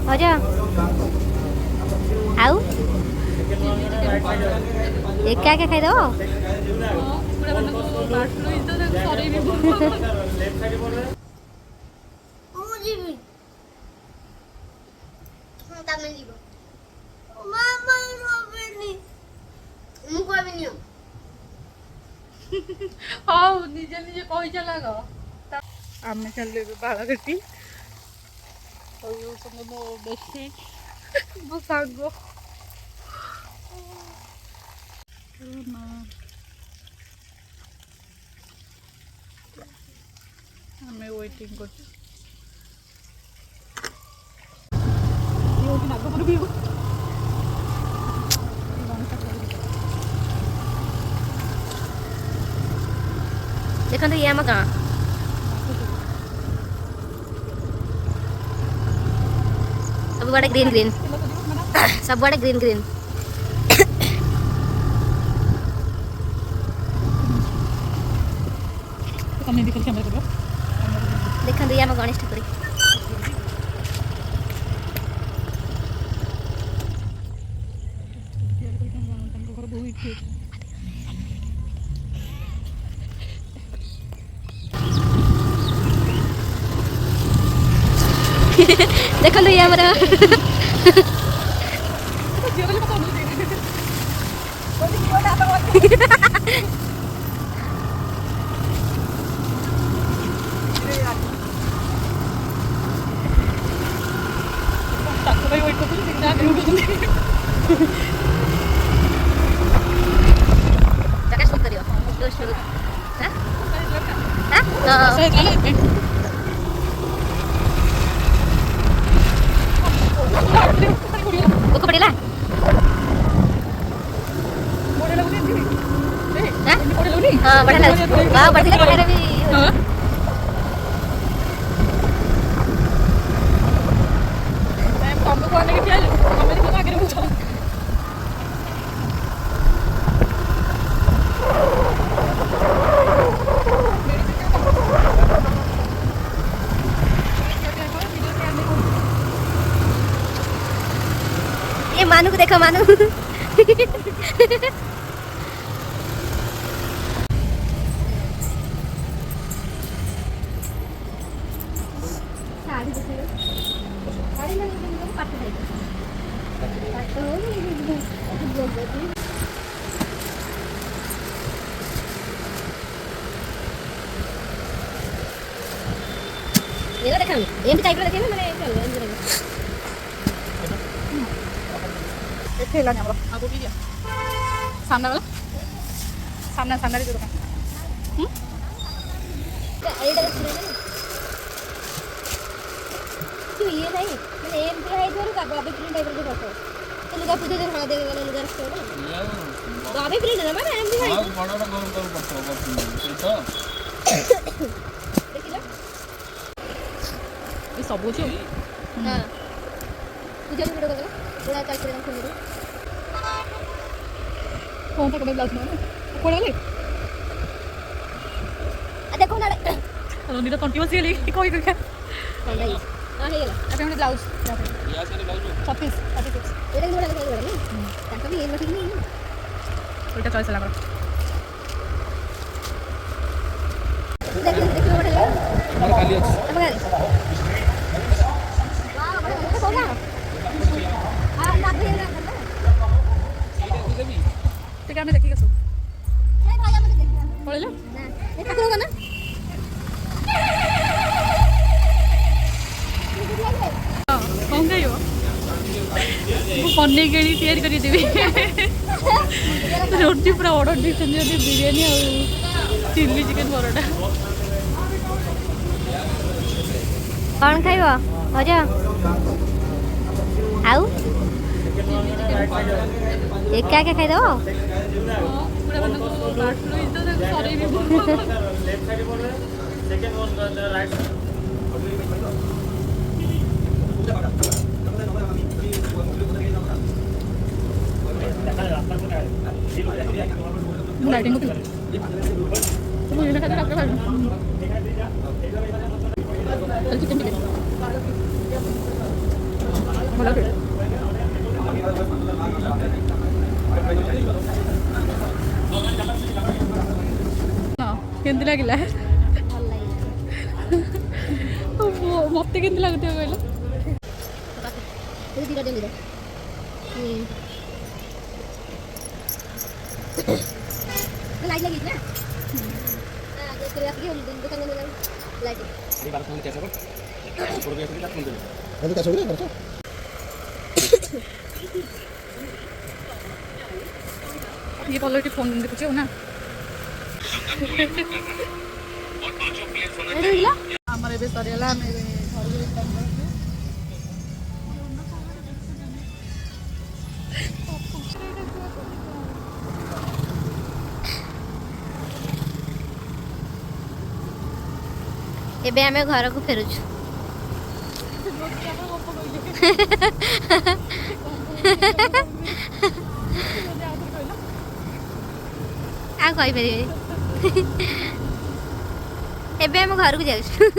ଭାଉଜ ଆଉ ଏକା ଏକା ଖାଇଦବ। ହଉ ନିଜେ ନିଜେ କହିଚାଲ ଆଗ। ଆମେ ଚାଲିଲୁ ଏବେ ବାଳକାଟି। ମୋ ବେଶୀ ମୋ ସାଙ୍ଗ ଆମେ ୱେଟିଂ କରୁଛୁ। ଦେଖନ୍ତୁ ଇଏ ଆମ ଗାଁ। ସବୁଆଡ଼େ ଗ୍ରୀନ୍ ଗ୍ରୀନ୍, ସବୁଆଡ଼େ ଗ୍ରୀନ୍ ଗ୍ରୀନ୍। ଦେଖନ୍ତୁ ଇଏ ଆମ ଗଣେଶ ଠାକୁର। ଦେଖନ୍ତୁ ଇଏ ଆମର ପଡ଼ିଲା। ହଁ ବଢ଼ିଆ ଲାଗୁଛି। ବଢ଼ିଥିଲେ ପଢ଼ାରେ ବି ये मानू को देखो मानू। ये देखा एम टाइप रे देखिए माने चल एम रे ठेला नहीं हमारा आगो भी दिया सामने वाला सामने सामने रे दुकान क्यों ये नहीं मैंने एम पे है जोर का बॉबी प्रिंट टाइप रे फोटो तो लगा पूछे जो हां दे वाला लगा स्टोर बॉबी प्रिंट ना माने एम भी है बड़ा बड़ा गोल गोल पड़तो तो देखिला ये सब हो हां पूजा वीडियो कर थोड़ा चल के खोल दे कौन सा कलर ब्लाउज में कोड वाले आ देखो ना रोनी तो कंटीन्यूअसली कोई कोई कौन है हां है गेला अबे हमने ब्लाउज या से ब्लाउज 36 36 ये देख थोड़ा लगा नहीं ताका भी ये ठीक नहीं उल्टा चॉइस लगा देख देख बड़ा हमारा खाली है अब वाह बड़ा कौन है हां लाभ है ना ठीक है मैं देखिएगा सब नहीं भाई मत देख पड़ेला ना ये ठाकुर का ना कौन खाइयो वो पन्नी केली तैयारी करी देबी रोटी पूरा ऑर्डर दी संजय दी बिरयानी और चिल्ली चिकन परोटा कौन खाइबो भजा आउ एका एका खाइदो पूरा मन को बात लो इतो सॉरी भी लेफ्ट साइड बोल रहे सेकंड वन राइट लाइटिंग होती तो मुझे लगा था आपके पास चल चिकन चिकन ଭଲ ଫିଲ୍ କେମିତି ଲାଗିଲା ଭଲ ଲାଗିଲା ମତେ କେମିତି ଲାଗୁଥିବ କହିଲ ଦିଟା ଦେବି ଲାଇଟ୍ ଲାଗିଛି ନା ଦୋକାନ ଲାଇଟ୍ ये कलर टी फोन देखुछ ना आमर ए सरीगला आम घर एबे आमे घर को फेरुछु आ कहि परिबे एबे हम घर को जाउछु